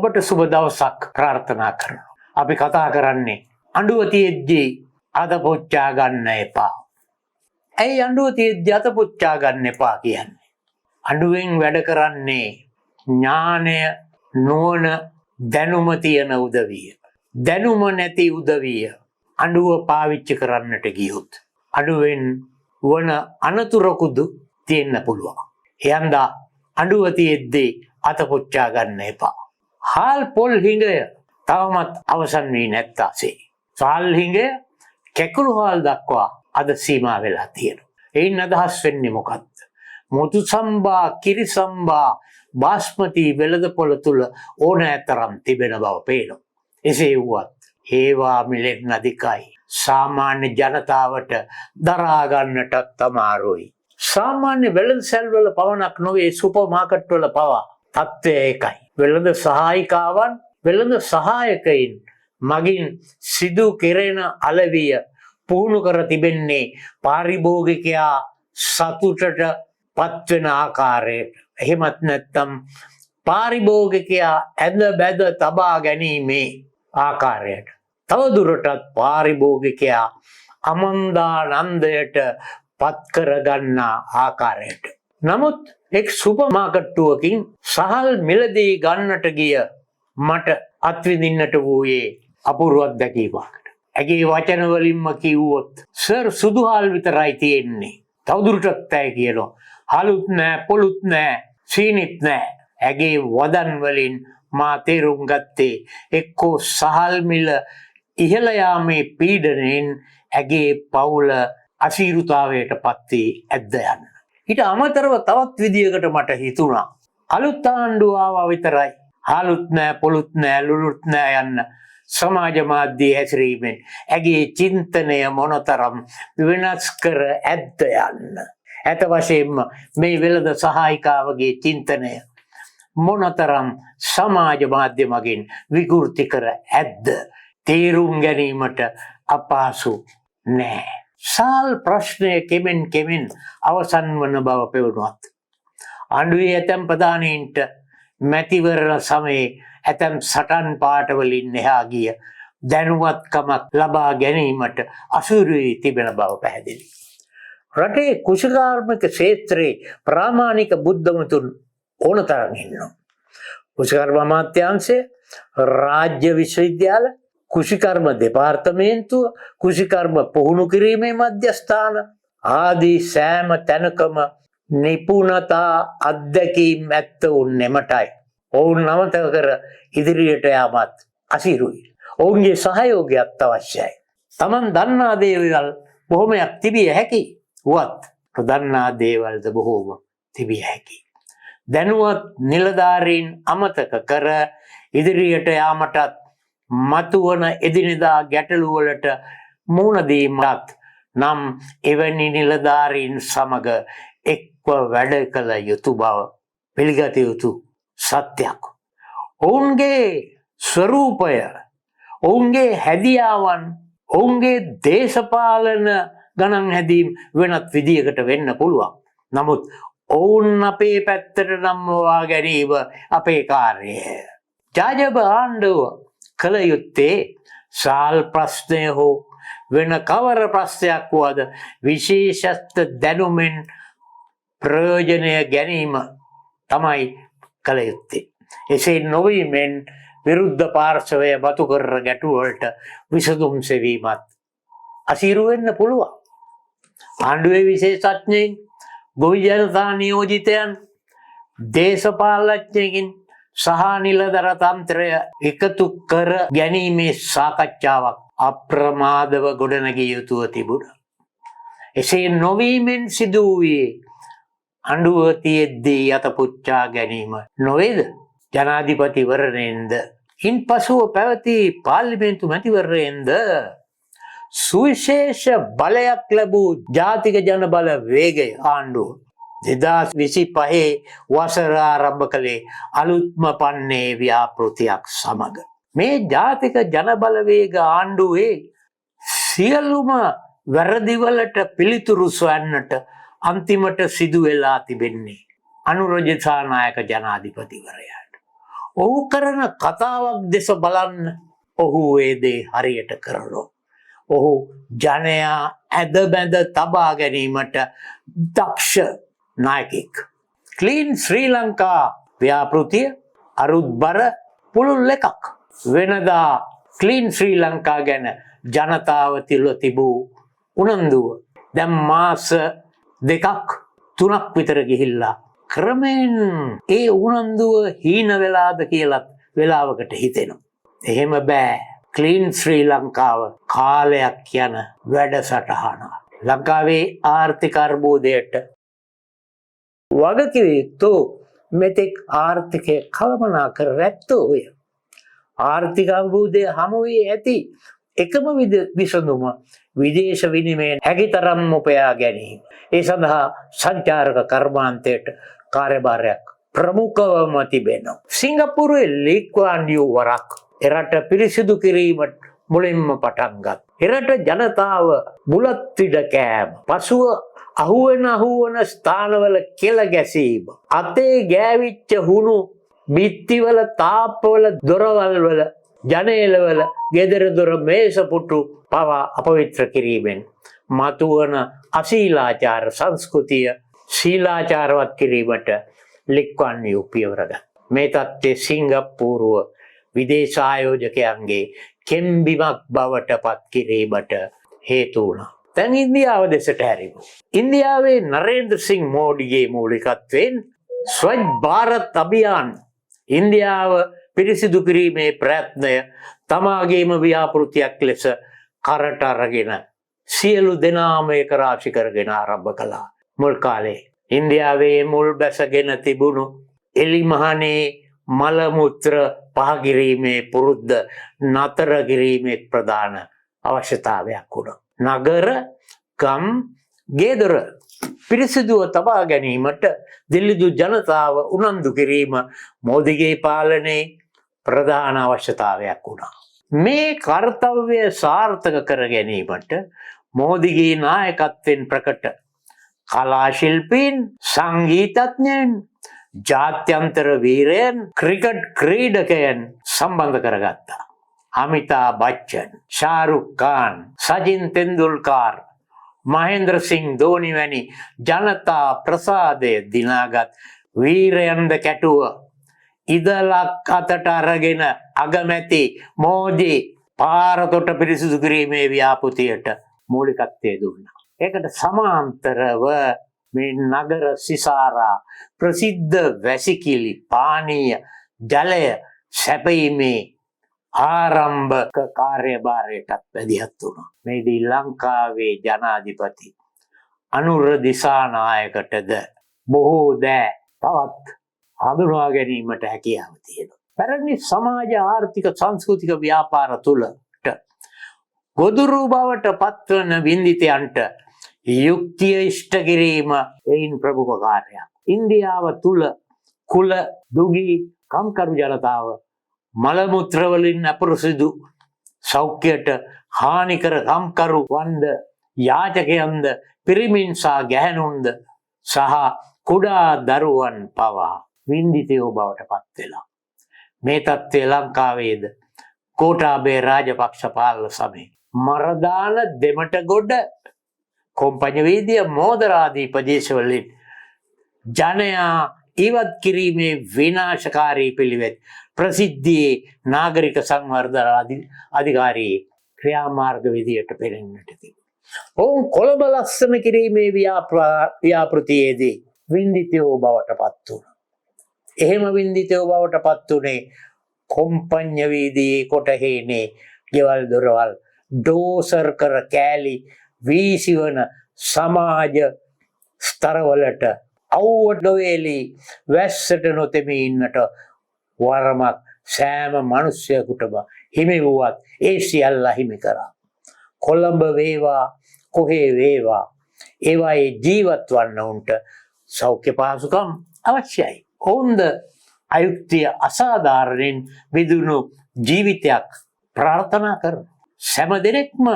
ඔබට සුබ දවසක් ප්‍රාර්ථනා කරනවා. අපි කතා කරන්නේ අඬුව තියෙද්දී අත පුච්චා ගන්න එපා. ඇයි අඬුව තියෙද්දී අත පුච්චා ගන්න එපා කියන්නේ? අඬුවෙන් වැඩ කරන්නේ ඥානය, නුවණ, දැනුම තියෙන උදවිය. දැනුම නැති උදවිය අඬුව පාවිච්චි කරන්නට ගියොත් අඬුවෙන් වන අනතුරකුද තියෙන්න පුළුවන්. එයන්දා අඬුව තියෙද්දී අත පුච්චා ගන්න එපා. හාල් පොල් හිඟය තවමත් අවසන් වී නැත්තාසේ. සාල් හිඟය කැකුළු හාල් දක්වා අද සීමා වෙලා තියෙනවා. එයින් අදහස් වෙන්නේ මොකක්ද? මුතු සම්බා, කිරි සම්බා, බාස්මති වෙළඳපොළ තුල ඕනෑතරම් තිබෙන බව පේනවා. එසේ වුවත් ඒවා මිලෙන් අධිකයි. සාමාන්‍ය ජනතාවට දරා ගන්නටත් අමාරුයි. සාමාන්‍ය වෙළඳසැල් වල පවණක් නොවේ, සුපර් මාකට් වල පවා තත්ත්වය ඒකයි. වෙළඳ සහායිකාවන්, වෙළඳ සහායකයින් මගින් සිදු කෙරෙන අලවිය පුහුණු කර තිබෙන්නේ පාරිභෝගිකයා සතුටට පත්වෙන ආකාරයට. එහෙමත් නැත්නම් පාරිභෝගිකයා ඇඳ බැද තබා ගැනීමේ ආකාරයට. තවදුරටත් පාරිභෝගිකයා අමන්දානන්දයට පත් කරගන්නා ආකාරයට. නමුත් එක් සුපර් මාකට්ටුවකින් සහල් මිලදී ගන්නට ගිය මට අත්විඳින්නට වූයේ අපූර්ව අත්දැකීමක්. ඇගේ වචන වලින්ම කිව්වොත්, සර් සුදු හාල් විතරයි තියෙන්නේ. තවදුරටත් ඇය කියනවා හලුත් නෑ, පොළුත් නෑ, සීනිත් නෑ. ඇගේ වදන් වලින් මා තේරුම් ගත්තේ එක්කෝ සහල් මිල ඉහළ යාමේ පීඩනයෙන් ඇගේ පවුල අසීරුතාවයට පත් වී ඇද්ද යන්න. ඊට අමතරව තවත් විදියකට මට හිතුණා අලුත් ආණ්ඩුව ආවා විතරයි හාලුත් නෑ, පොළුත් නෑ, ලුළුත් නෑ යන්න සමාජ මාධ්‍යයේ හැසිරීමෙන් ඇගේ චින්තනය මොනතරම් වෙනස් කර ඇද්ද යන්න. ඇත වශයෙන්ම මේ වෙළඳ සහායිකාවගේ චින්තනය මොනතරම් සමාජ මාධ්‍ය මගින් විකෘති කර ඇද්ද තේරුම් ගැනීමට අපහසු නෑ. සාල් ප්‍රශ්නය කෙමෙන් කෙමෙන් අවසන් වන බව පෙවුණුවත් ආණ්ඩුවේ ඇතැම් ප්‍රධානීන්ට මැතිවරණ සමයේ ඇතැම් සටන් පාඨවලින් එහා ගිය දැනුවත්කමක් ලබා ගැනීමට අසීරු වී තිබෙන බව පැහැදිලි. රටේ කුෂිකාර්මික ක්ෂේත්‍රයේ ප්‍රාමාණික බුද්ධමුතුන් ඕනතරම් ඉන්නවා. කුෂිකර්ම අමාත්‍යාංශය, රාජ්‍ය විශ්වවිද්‍යාල, කුෂිකර්ම දෙපාර්තමේන්තුව, කුෂිකර්ම පුහුණු කිරීමේ මධ්‍යස්ථාන ආදී සෑම තැනකම නිපුණතා අත්දැකීම් ඇත්ත උන්නෙමටයි. ඔවුන් නමතක කර ඉදිරියට යාමත් අසීරුයි. ඔවුන්ගේ සහයෝගයත් අවශ්‍යයි. Taman දන්නා දේවල් බොහොමයක් තිබිය හැකි. වත් නොදන්නා දේවල්ද බොහෝම තිබිය හැකි. දැනුවත් නිලධාරීන් අමතක කර ඉදිරියට යාමටත් මතුවන එදිනෙදා ගැටලු වලට මුහුණ දීමත් නම් එවැනි නිලධාරීන් සමග එක්ව වැඩ කළ යුතු බව පිළිගත යුතු සත්‍යයක්. ඔවුන්ගේ ස්වරූපය, ඔවුන්ගේ හැදියාවන්, ඔවුන්ගේ දේශපාලන ගණන් හැදීම් වෙනත් විදියකට වෙන්න පුළුවන්. නමුත් ඔවුන් අපේ පැත්තට නම්වා ගැනීම අපේ කාර්යය. ජාජබ ආණ්ඩුව කළ යුත්තේ සාල් ප්‍රශ්නය හෝ වෙන කවර ප්‍රශ්නයක් වුවද විශේෂත්ව දැනුමෙන් ප්‍රයෝජනය ගැනීම තමයි කළ යුත්තේ. එසේ නොවීමෙන් විරුද්ධ පාර්ශවය මතු කර ගැටුවලට විසඳුම් සෙවීමත් අසීරු වෙන්න පුළුවන්. ආණ්ඩුවේ විශේෂඥයින්, ගොවි ජනතා නියෝජිතයන්, දේශපාලඥයින් සහ නිලධර තන්ත්‍රය එකතු කර ගැනීමේ සාකච්ඡාවක් අප්‍රමාදව ගොඩනැගිය යුතුව තිබුණා. එසේ නොවීමෙන් සිදු වූයේ අඬුව තියෙද්දී අත පුච්චා ගැනීම නොවේද? ජනාධිපතිවරණයෙන්ද, ඉන්පසුව පැවති පාර්ලිමේන්තු මැතිවරණයෙන්ද සුවිශේෂ බලයක් ලැබූ ජාතික ජනබල වේගය ආණ්ඩුව 2025 වසර ආරම්භ කළේ අලුත්ම පන්නේ ව්‍යාපෘතියක් සමග. මේ ජාතික ජනබලවේග ආණ්ඩුවේ සියලුම වැරදිවලට පිළිතුරු සොයන්නට අන්තිමට සිදු වෙලා තිබෙන්නේ අනුර දිසානායක ජනාධිපතිවරයාට. ඔහු කරන කතාවක් දෙස බලන්න. ඔහු ඒ දේ හරියට කරනවා. ඔහු ජනයා ඇද බැඳ තබා ගැනීමට දක්ෂ නායකයෙක්. ක්ලීන් ශ්‍රී ලංකා ව්‍යාපෘතිය අරුත්බර පුළුල් එකක්. වෙනදා ක්ලීන් ශ්‍රී ලංකා ගැන ජනතාව තුළ තිබූ උනන්දුව දැන් මාස 2-3 විතර ගිහිල්ලා ක්‍රමෙන් ඒ උනන්දුව හීන වෙලාද කියලා වෙලාවකට හිතෙනවා. එහෙම බෑ. ක්ලීන් ශ්‍රී ලංකාව කාලයක් යන වැඩසටහන. ලංකාවේ ආර්ථික අර්බුදයට වගකිව යුතු මෙතෙක් ආර්ථිකය කළමනාකර ඇත්තෝය. ආර්ථික අර්බුදය හමු වී ඇති එකම විසඳුම විදේශ විනිමයෙන් හැකිතරම් උපයා ගැනීම. ඒ සඳහා සංචාරක කර්මාන්තයට කාර්යභාරයක් ප්‍රමුඛවම තිබෙනවා. සිංගප්පූරුවේ ලී කුවාන් යූ වරක් එරට පිරිසිදු කිරීමට මුලින්ම පටන් ගත්. එරට ජනතාව බුලත් ඉඩ කෑම, පසුව අහුවන ස්ථානවල කෙල ගැසීම, අතේ ගෑවිච්ච හුණු බිත්තිවල, තාප්පවල, දොරවල්වල, ජනේලවල, ගෙදර දොර මේසපුටු පවා අපවිත්‍ර කිරීමෙන් මතුවන අශීලාචාර සංස්කෘතිය ශීලාචාරවත් කිරීමට ලී කුවාන් යූ පියවර ගත්තා. මේ තත්ත්වයේ සිංගප්පූරුව විදේශ ආයෝජකයන්ගේ කෙම්බිමක් බවට පත් කිරීමට හේතු වුණා. දැන් ඉන්දියාව දෙසට හැරිමු. ඉන්දියාවේ නරේන්ද්‍ර සිං මෝඩිගේ මූලිකත්වයෙන් ස්වච්ඡ භාරත් අභියාන ඉන්දියාව පිරිසිදු කිරීමේ ප්‍රයත්නය තමාගේම ව්‍යාපෘතියක් ලෙස කරට අරගෙන සියලු දෙනාම ඒක රාශි කරගෙන ආරම්භ කළා. මුල් කාලේ ඉන්දියාවේ මුල් බැසගෙන තිබුණු එලිමහනේ මල මුත්‍ර පහ කිරීමේ පුරුද්ද නතර කිරීමේ ප්‍රධාන අවශ්‍යතාවයක් වුණා. නගර ගම් ගෙදර පිරිසිදුව තබා ගැනීමට දිල්ලිදු ජනතාව උනන්දු කිරීම මෝදිගේ පාලනයේ ප්‍රධාන අවශ්‍යතාවයක් වුණා. මේ කාර්යය සාර්ථක කර ගැනීමට මෝදිගේ නායකත්වයෙන් ප්‍රකට කලා ශිල්පීන්, සංගීතඥයන්, ජාත්‍යන්තර වීරයන්, ක්‍රිකට් ක්‍රීඩකයන් සම්බන්ධ කරගත්තා. අමිතාබ් බච්චන්, ශාරුක් ખાન, සචින් තෙන්දුල්කර්, මහේන්ද්‍ර සිං ධෝනි වැනි ජනතා ප්‍රසාදය දිනාගත් වීරයන්ද කැටුව ඉදලක් අතට අරගෙන අගමැති මෝදි පාරතොට පිරිසිදු කිරීමේ ව්‍යාපෘතියට මූලිකත්වය දුන්නා. ඒකට සමාන්තරව මේ නගර සිසාරා ප්‍රසිද්ධ වැසිකිලි, පානීය ජලය සැපීමේ ආරම්භක කාර්යභාරයටත් වැදිහත් වුණා. මේදී ලංකාවේ ජනාධිපති අනුර දිසානායකටද බොහෝ දෑ තවත් හඳුනා ගැනීමට හැකියාව තියෙනවා. පැරණි සමාජ ආර්ථික සංස්කෘතික ව්‍යාපාර තුළට ගොදුරු බවට පත්වන වින්දිතයන්ට යුක්තිය ඉෂ්ට කිරීම එයින් ප්‍රමුඛ කාර්යයක්. ඉන්දියාව තුළ කුල, දුගී, කම්කරු ජනතාව මල මුත්‍ර වලින් අපිරිසිදු සෞඛ්‍යයට හානිකර කම්කරු වන්ද, යාචකයන්ද, පිරිමින් සහ ගැහැණුන්ද සහ කුඩා දරුවන් පවා වින්දිතයෝ බවට පත් වෙලා. මේ තත්ත්වය ලංකාවේද ගෝඨාභය රාජපක්ෂ පාලන සමයේ මරදාන, දෙමටගොඩ, කොම්පඤ්ඤ වීදිය, මෝදරාදී ප්‍රදේශවලින් ජනයා ඉවත් කිරීමේ විනාශකාරී පිළිවෙත් ප්‍රසිද්ධියේ නාගරික සංවර්ධන අධිකාරී ක්‍රියාමාර්ග විදියට පෙනෙන්නට තිබුණා. ඔවුන් කොළඹ ලස්සන කිරීමේ ව්‍යාපෘතියේදී වින්දිතයෝ බවට පත් වුණා. එහෙම වින්දිතයෝ බවට පත් වුණේ කොම්පඤ්ඤ වීදියේ කොටහේනේ ගෙවල් දොරවල් ඩෝසර් කර කෑලි වීසිවන සමාජ ස්තරවලට අවුවට නොවේලි වැස්සට නොතෙමී ඉන්නට වරමක් සෑම මිනිසෙකුටම හිමි වුවත් ඒ සියල්ල හිමි කරා. කොළඹ වේවා කොහේ වේවා ඒවායේ ජීවත් වන්න උන්ට සෞඛ්‍ය පහසුකම් අවශ්‍යයි. ඔවුන්ද අයුක්තිය අසාධාරණයෙන් විදුණු ජීවිතයක් ප්‍රාර්ථනා කරන සෑම දෙනෙක්ම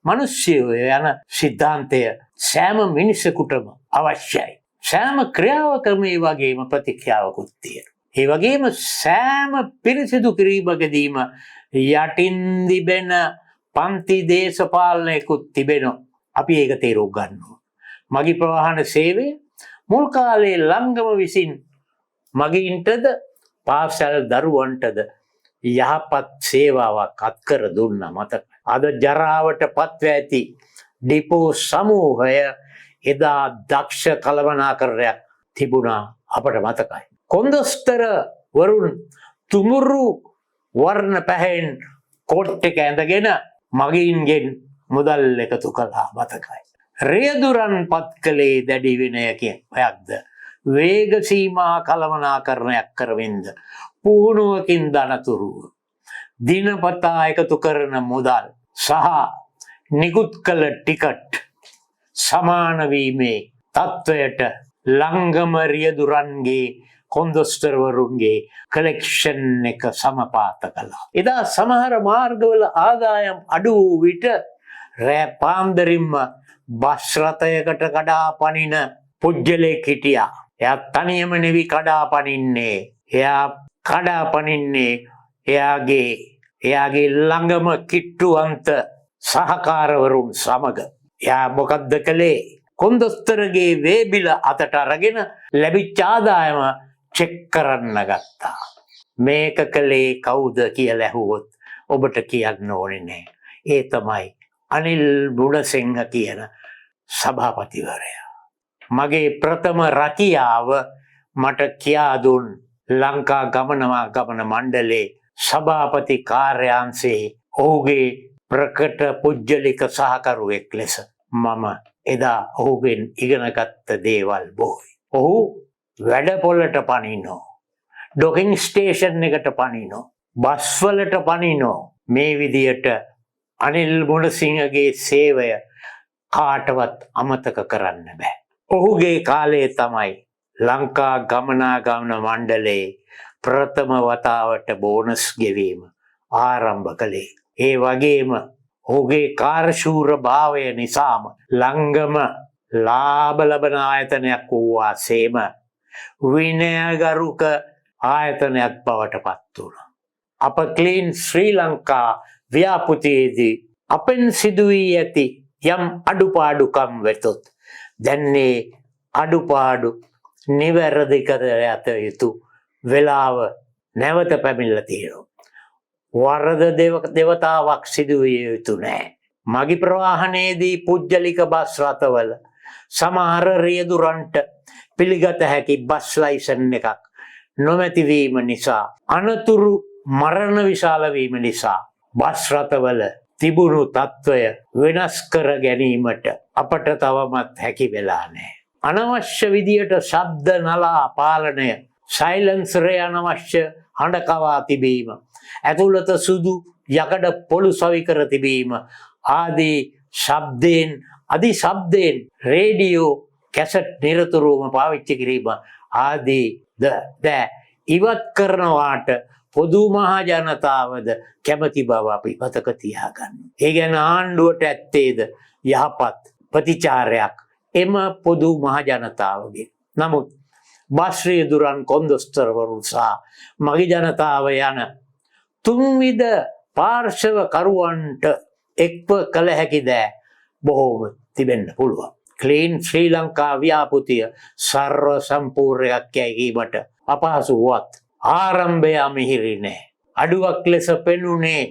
මිනිස්සුයෝ යන සිද්ධාන්තය සෑම මිනිසෙකුටම අවශ්‍යයි. සෑම ක්‍රියාවකම මේ වගේම ප්‍රතික්‍රියාවකුත් තියෙනවා. ඒ වගේම සෑම පිරිසිදු කිරීමකදීම යටින් තිබෙන පන්ති දේශපාලනයකුත් තිබෙනවා. අපි ඒක තේරුම් ගන්නවා. මගී ප්‍රවාහන සේවය මුල් කාලේ ලංගම විසින් මගීන්ටද පාසල් දරුවන්ටද යහපත් සේවාවක් අත්කර දුන්නා මතක. අද ජරාවට පත්ව ඇති ඩිපෝ සමූහය එදා දක්ෂ කළමනාකරණයක් තිබුණා අපට මතකයි. කොන්දොස්තර වරුන් තුමුරු වර්ණ පැහැයෙන් කෝට් එක ඇඳගෙන මගීන්ගෙන් මුදල් එකතු කළා මතකයි. රියදුරන් පත් කළේ දැඩි විනයකින් ඔයක්ද වේග සීමා කළමනාකරණයක් කරමින්ද පුහුණුවකින් දනතුරුව දිනපතා එකතු කරන මුදල් සහ නිකුත් කළ ටිකට් සමාන වීමේ තත්ත්වයට ලංගම රියදුරන්ගේ කොන්දොස්තරවරුන්ගේ කලෙක්ෂන් එක සමපාත කළා. එදා සමහර මාර්ගවල ආදායම් අඩු වූ විට රෑ පාන්දරින්ම බස් රථයකට කඩා පනින පුජ්‍යලෙක් හිටියා. එයා තනියම නෙවි කඩා පනින්නේ. එයා කඩා පනින්නේ එයාගේ ළඟම කිට්ටුවන්ත සහකාරවරුන් සමග. එයා මොකද්ද කළේ? කොන්දොස්තරගේ වේබිල අතට අරගෙන ලැබිච්ච ආදායම චෙක් කරන්න ගත්තා. මේක කළේ කවුද කියලා ඇහුවොත් ඔබට කියන්න ඕනේ නෑ. ඒ තමයි අනිල් බුණසිංහ කියන සභාපතිවරයා. මගේ ප්‍රථම රැකියාව මට කියා දුන් ලංකා ගමන මණ්ඩලයේ සභාපති කාර්යාංශයේ ඔහුගේ ප්‍රකට පුජ්‍යලික සහකරුවෙක් ලෙස මම එදා ඔහුගෙන් ඉගෙනගත්ත දේවල් බොහෝයි. ඔහු වැඩපොළට පනිනෝ, ඩොකින් ස්ටේෂන් එකට පනිනෝ, බස් වලට පනිනෝ. මේ විදියට අනිල් මුණසිංහගේ සේවය කාටවත් අමතක කරන්න බෑ. ඔහුගේ කාලයේ තමයි ලංකා ගමනාගමන මණ්ඩලයේ ප්‍රථම වතාවට බෝනස් ගෙවීම ආරම්භ කළේ. ඒ වගේම ඔහුගේ කාර්යශූර භාවය නිසාම ලංගම ලාභ ලබන ආයතනයක් වූවා සේම විනයගරුක ආයතනයක් බවට පත් වුණා. අප ක්ලීන් ශ්‍රී ලංකා ව්‍යාපෘතියේදී අපෙන් සිදු වී ඇති යම් අඩුපාඩුකම් වෙතොත් දැන්නේ අඩුපාඩු නිවැරදි කර ඇත යුතු වෙලාව නැවත පැමිණලා තියෙනවා. වරද දෙවතාවක් සිදු විය යුතු නෑ. මගී ප්‍රවාහනයේදී පුජ්‍යලික බස් රථවල සමහර රියදුරන්ට පිළිගත හැකි බස් ලයිසන් එකක් නොමැතිවීම නිසා අනතුරු මරණ විශාල වීම නිසා බස් රථවල තිබුණු තත්ත්වය වෙනස් කර ගැනීමට අපට තවමත් හැකි වෙලා නැහැ. අනවශ්‍ය විදියට ශබ්ද නලා පාලනය, සයිලන්සරය අනවශ්‍ය හඬ කවා තිබීම, ඇතුළත සුදු යකඩ පොළු සවි කර තිබීම ආදී අධි ශබ්දයෙන් රේඩියෝ කැසට් නිරතුරුවම පාවිච්චි කිරීම ආදී ද ඉවත් කරනවාට පොදු මහා ජනතාවද කැමති බව අපි මතක තියාගන්න. ඒ ගැන ආණ්ඩුවට ඇත්තේද යහපත් ප්‍රතිචාරයක් එම පොදු මහා ජනතාවගේ. නමුත් බස් රියදුරන්, කොන්දොස්තරවරු සහ මගී ජනතාව යන තුන්විධ පාර්ශව කරුවන්ට එක්ව කළ හැකි දෑ බොහෝම තිබෙන්න පුළුවන්. ක්ලීන් ශ්‍රී ලංකා ව්‍යාපෘතිය සර්ව සම්පූර්ණයක් යැයි කීමට අපහසු වුවත් ආරම්භය මිහිරි නෑ. අඩුවක් ලෙස පෙනුනේ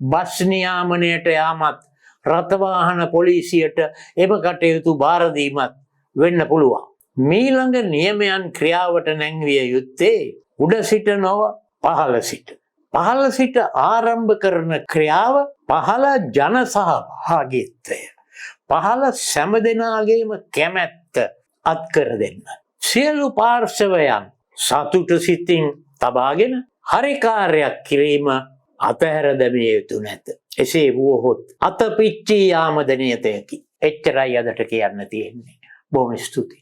බස් නියාමනයට යාමත් රථවාහන පොලිසියට එම කටයුතු භාර දීමත් වෙන්න පුළුවන්. මීළඟ නියමයන් ක්‍රියාවට නැංවිය යුත්තේ උඩ සිට නොව පහළ සිට. පහළ සිට ආරම්භ කරන ක්‍රියාව පහළ ජන සහභාගීත්වය, පහළ සෑම දෙනාගේම කැමැත්ත අත්කර දෙන්න. සියලු පාර්ශවයන් සතුට සිතින් තබාගෙන හරි කාර්යයක් කිරීම අතහැර දැමිය යුතු නැත. එසේ වුවහොත් අත පිච්චී යාමද නියතයකි. එච්චරයි අදට කියන්න තියෙන්නේ. බොහොම ස්තුතියි.